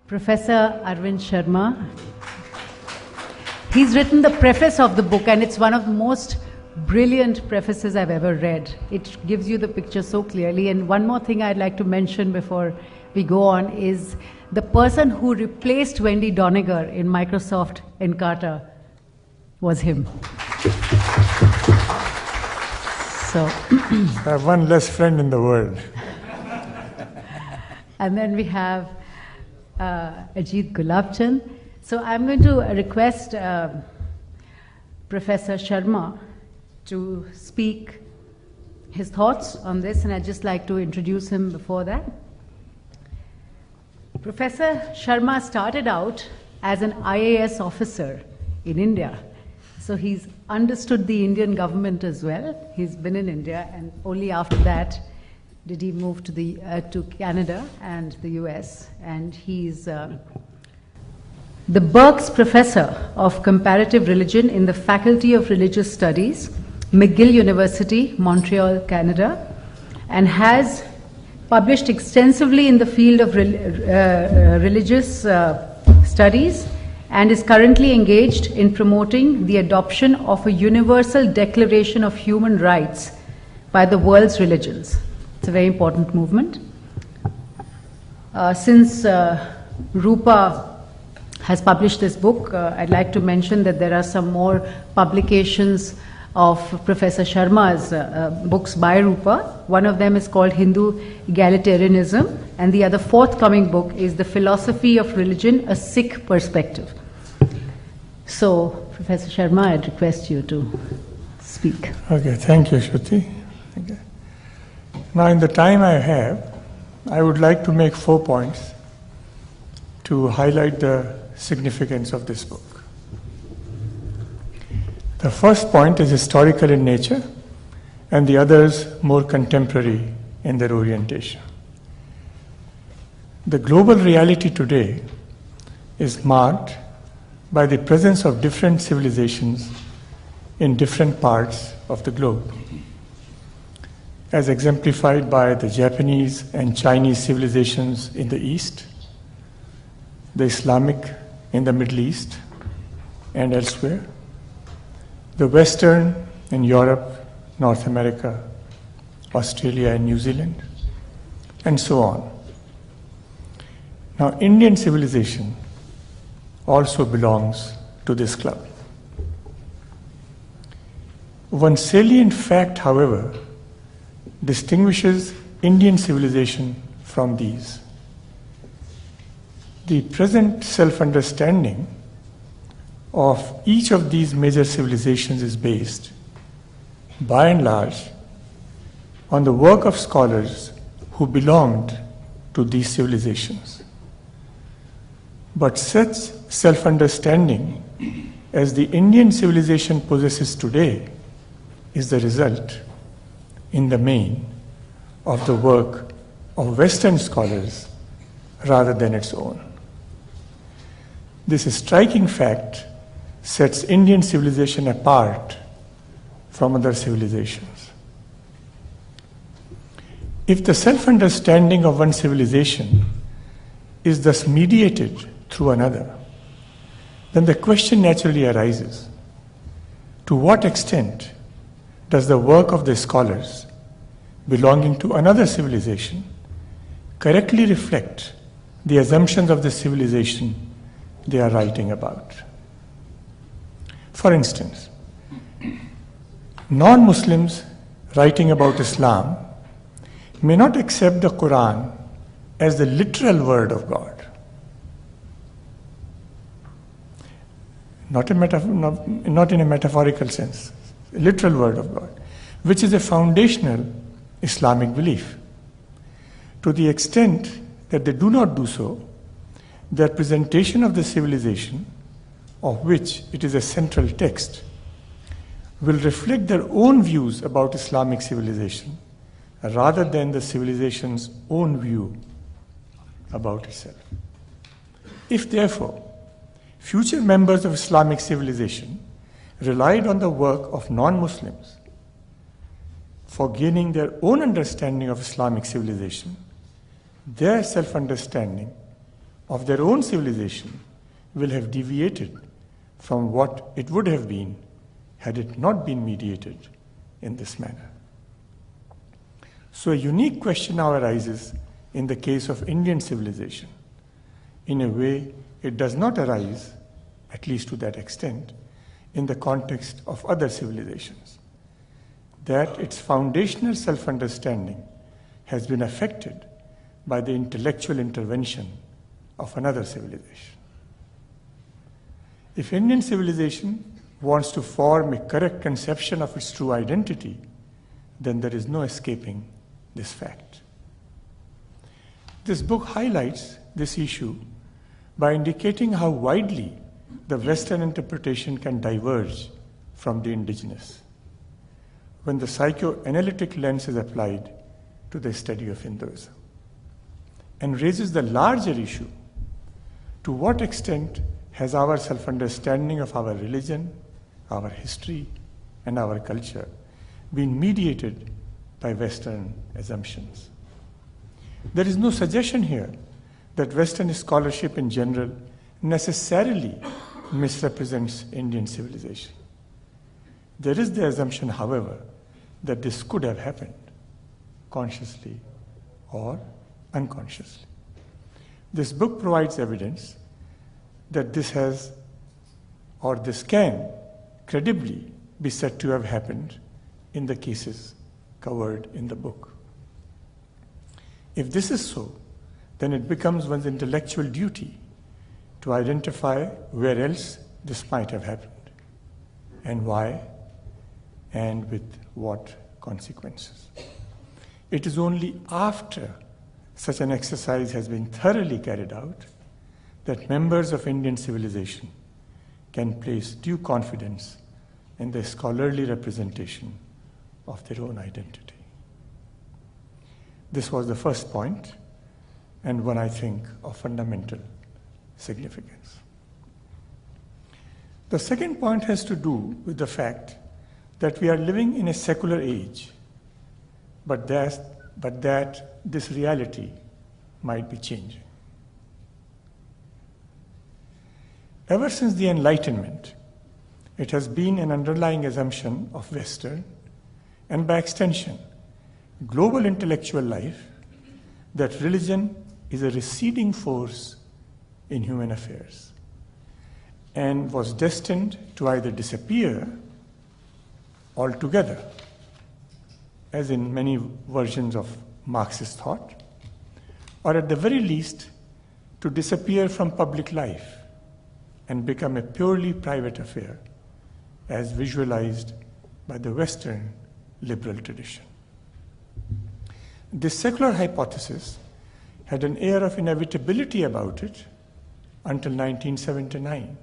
Professor Arvind Sharma. He's written the preface of the book, and it's one of the most brilliant prefaces I've ever read. It gives you the picture so clearly. And one more thing I'd like to mention before we go on is the person who replaced Wendy Doniger in Microsoft Encarta was him. So I have one less friend in the world. And then we have Ajit Gulabchand. So I'm going to request Professor Sharma to speak his thoughts on this, and I'd just like to introduce him before that. Professor Sharma started out as an IAS officer in India. So he's understood the Indian government as well. He's been in India, and only after that did he move to Canada and the US. And he's the Burks Professor of Comparative Religion in the Faculty of Religious Studies, McGill University, Montreal, Canada, and has published extensively in the field of religious studies, and is currently engaged in promoting the adoption of a universal declaration of human rights by the world's religions. It's a very important movement. Since Rupa has published this book, I'd like to mention that there are some more publications of Professor Sharma's books by Rupa. One of them is called Hindu Egalitarianism, and the other forthcoming book is The Philosophy of Religion, A Sikh Perspective. So, Professor Sharma, I'd request you to speak. Okay, thank you, Shruti. Okay. Now, in the time I have, I would like to make 4 points to highlight the significance of this book. The first point is historical in nature, and the others more contemporary in their orientation. The global reality today is marked by the presence of different civilizations in different parts of the globe, as exemplified by the Japanese and Chinese civilizations in the East, the Islamic in the Middle East and elsewhere, the Western in Europe, North America, Australia and New Zealand, and so on. Now, Indian civilization also belongs to this club. One salient fact, however, distinguishes Indian civilization from these. The present self-understanding of each of these major civilizations is based, by and large, on the work of scholars who belonged to these civilizations. But such self-understanding as the Indian civilization possesses today is the result, in the main, of the work of Western scholars rather than its own. This striking fact sets Indian civilization apart from other civilizations. If the self-understanding of one civilization is thus mediated through another, then the question naturally arises: to what extent does the work of the scholars belonging to another civilization correctly reflect the assumptions of the civilization they are writing about? For instance, non-Muslims writing about Islam may not accept the Quran as the literal word of God, not in a metaphorical sense, a literal word of God, which is a foundational Islamic belief. To the extent that they do not do so, their presentation of the civilization, of which it is a central text, will reflect their own views about Islamic civilization rather than the civilization's own view about itself. If, therefore, future members of Islamic civilization relied on the work of non-Muslims for gaining their own understanding of Islamic civilization, their self-understanding of their own civilization will have deviated from what it would have been had it not been mediated in this manner. So a unique question now arises in the case of Indian civilization. In a way, it does not arise, at least to that extent, in the context of other civilizations, that its foundational self-understanding has been affected by the intellectual intervention of another civilization. If Indian civilization wants to form a correct conception of its true identity, then there is no escaping this fact. This book highlights this issue by indicating how widely the Western interpretation can diverge from the indigenous when the psychoanalytic lens is applied to the study of Hinduism, and raises the larger issue: to what extent has our self-understanding of our religion, our history, and our culture been mediated by Western assumptions? There is no suggestion here that Western scholarship in general necessarily misrepresents Indian civilization. There is the assumption, however, that this could have happened, consciously or unconsciously. This book provides evidence that this has, or this can, credibly be said to have happened in the cases covered in the book. If this is so, then it becomes one's intellectual duty to identify where else this might have happened, and why, and with what consequences. It is only after such an exercise has been thoroughly carried out that members of Indian civilization can place due confidence in the scholarly representation of their own identity. This was the first point, and one, I think, of fundamental significance. The second point has to do with the fact that we are living in a secular age, but that this reality might be changing. Ever since the Enlightenment, it has been an underlying assumption of Western, and by extension, global intellectual life, that religion is a receding force in human affairs and was destined to either disappear altogether, as in many versions of Marxist thought, or at the very least to disappear from public life and become a purely private affair, as visualized by the Western liberal tradition. This secular hypothesis had an air of inevitability about it until 1979,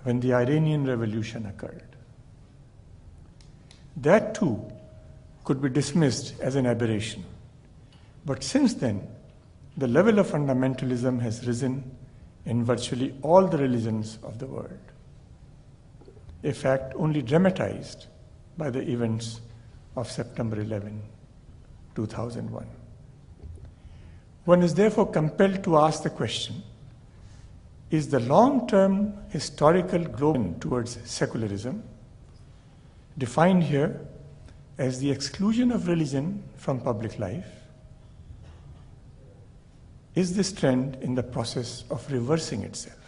when the Iranian Revolution occurred. That too could be dismissed as an aberration. But since then, the level of fundamentalism has risen in virtually all the religions of the world, a fact only dramatized by the events of September 11, 2001. One is therefore compelled to ask the question, is the long-term historical global towards secularism, defined here as the exclusion of religion from public life, is this trend in the process of reversing itself?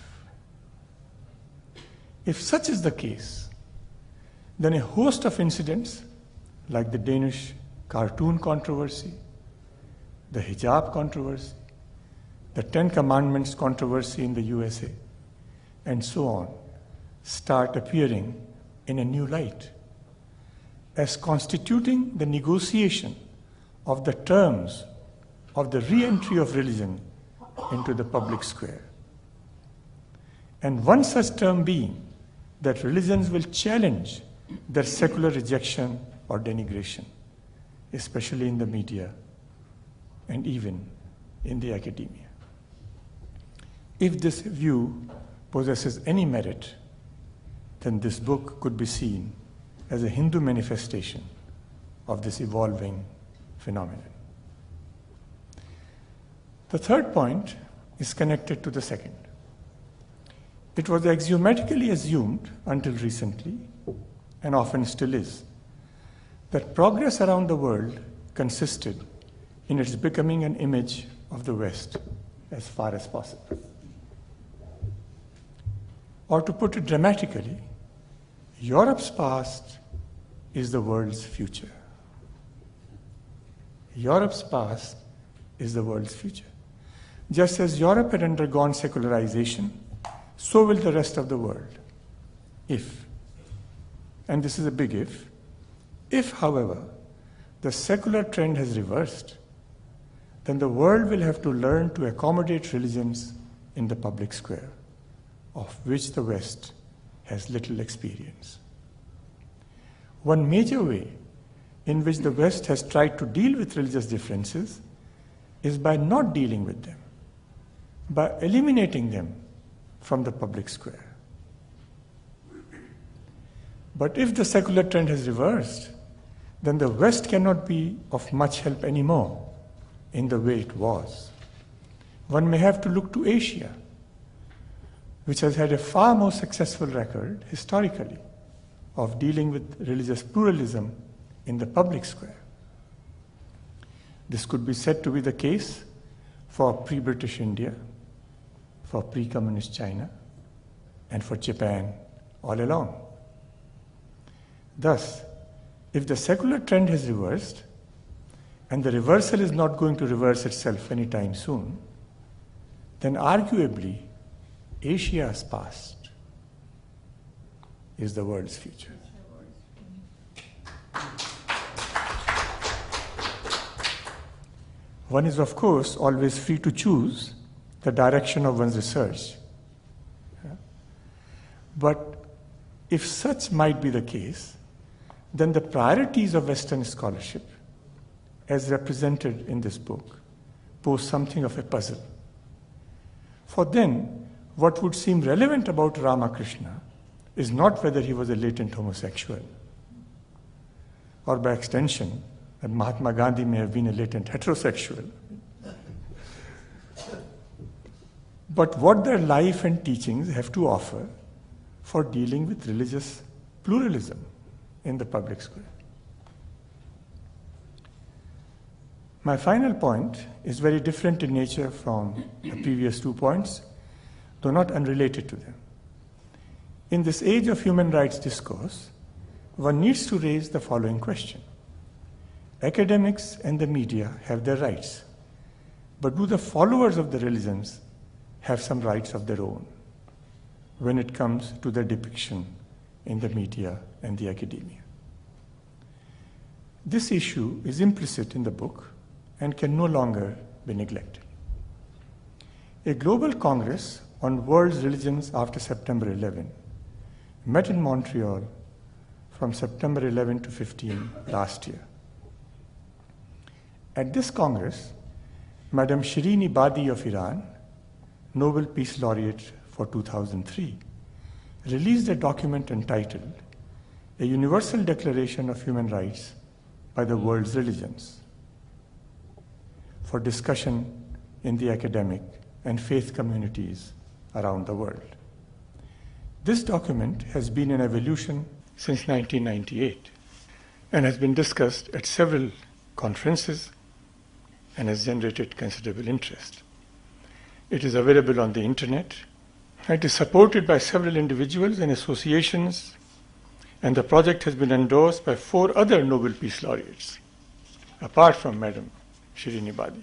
If such is the case, then a host of incidents like the Danish cartoon controversy, the hijab controversy, the Ten Commandments controversy in the USA, and so on, start appearing in a new light as constituting the negotiation of the terms of the re-entry of religion into the public square. And one such term being that religions will challenge their secular rejection or denigration, especially in the media and even in the academia. If this view possesses any merit, then this book could be seen as a Hindu manifestation of this evolving phenomenon. The third point is connected to the second. It was axiomatically assumed until recently, and often still is, that progress around the world consisted in its becoming an image of the West as far as possible. Or to put it dramatically, Europe's past is the world's future. Europe's past is the world's future. Just as Europe had undergone secularization, so will the rest of the world. If, and this is a big if, however, the secular trend has reversed, then the world will have to learn to accommodate religions in the public square, of which the West has little experience. One major way in which the West has tried to deal with religious differences is by not dealing with them, by eliminating them from the public square. But if the secular trend has reversed, then the West cannot be of much help anymore in the way it was. One may have to look to Asia, which has had a far more successful record historically of dealing with religious pluralism in the public square. This could be said to be the case for pre-British India, for pre-communist China, and for Japan all along. Thus, if the secular trend has reversed, and the reversal is not going to reverse itself anytime soon, then arguably Asia's past is the world's future. One is, of course, always free to choose the direction of one's research. But if such might be the case, then the priorities of Western scholarship, as represented in this book, pose something of a puzzle. For then, what would seem relevant about Ramakrishna is not whether he was a latent homosexual, or by extension, that Mahatma Gandhi may have been a latent heterosexual, but what their life and teachings have to offer for dealing with religious pluralism in the public square. My final point is very different in nature from the previous 2 points, though not unrelated to them. In this age of human rights discourse, one needs to raise the following question. Academics and the media have their rights, but do the followers of the religions have some rights of their own when it comes to their depiction in the media and the academia? This issue is implicit in the book and can no longer be neglected. A global congress on world's religions after September 11 met in Montreal from September 11 to 15 last year. At this congress, Madam Shirin Ebadi of Iran, Nobel Peace Laureate for 2003, released a document entitled A Universal Declaration of Human Rights by the World's Religions for discussion in the academic and faith communities around the world. This document has been in evolution since 1998 and has been discussed at several conferences and has generated considerable interest. It is available on the internet. It is supported by several individuals and associations, and the project has been endorsed by 4 other Nobel Peace Laureates, apart from Madam Shirin Ebadi.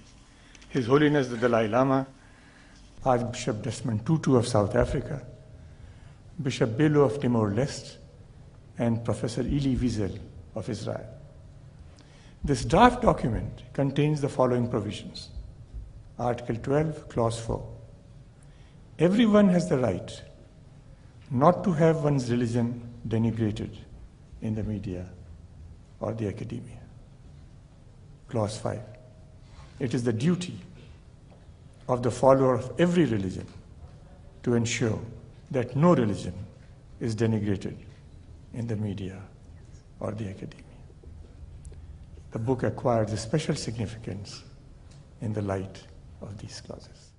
His Holiness the Dalai Lama, Archbishop Desmond Tutu of South Africa, Bishop Bello of Timor-Leste, and Professor Elie Wiesel of Israel. This draft document contains the following provisions. Article 12, Clause 4. Everyone has the right not to have one's religion denigrated in the media or the academia. Clause 5. It is the duty of the follower of every religion to ensure that no religion is denigrated in the media or the academia. The book acquires a special significance in the light of these clauses.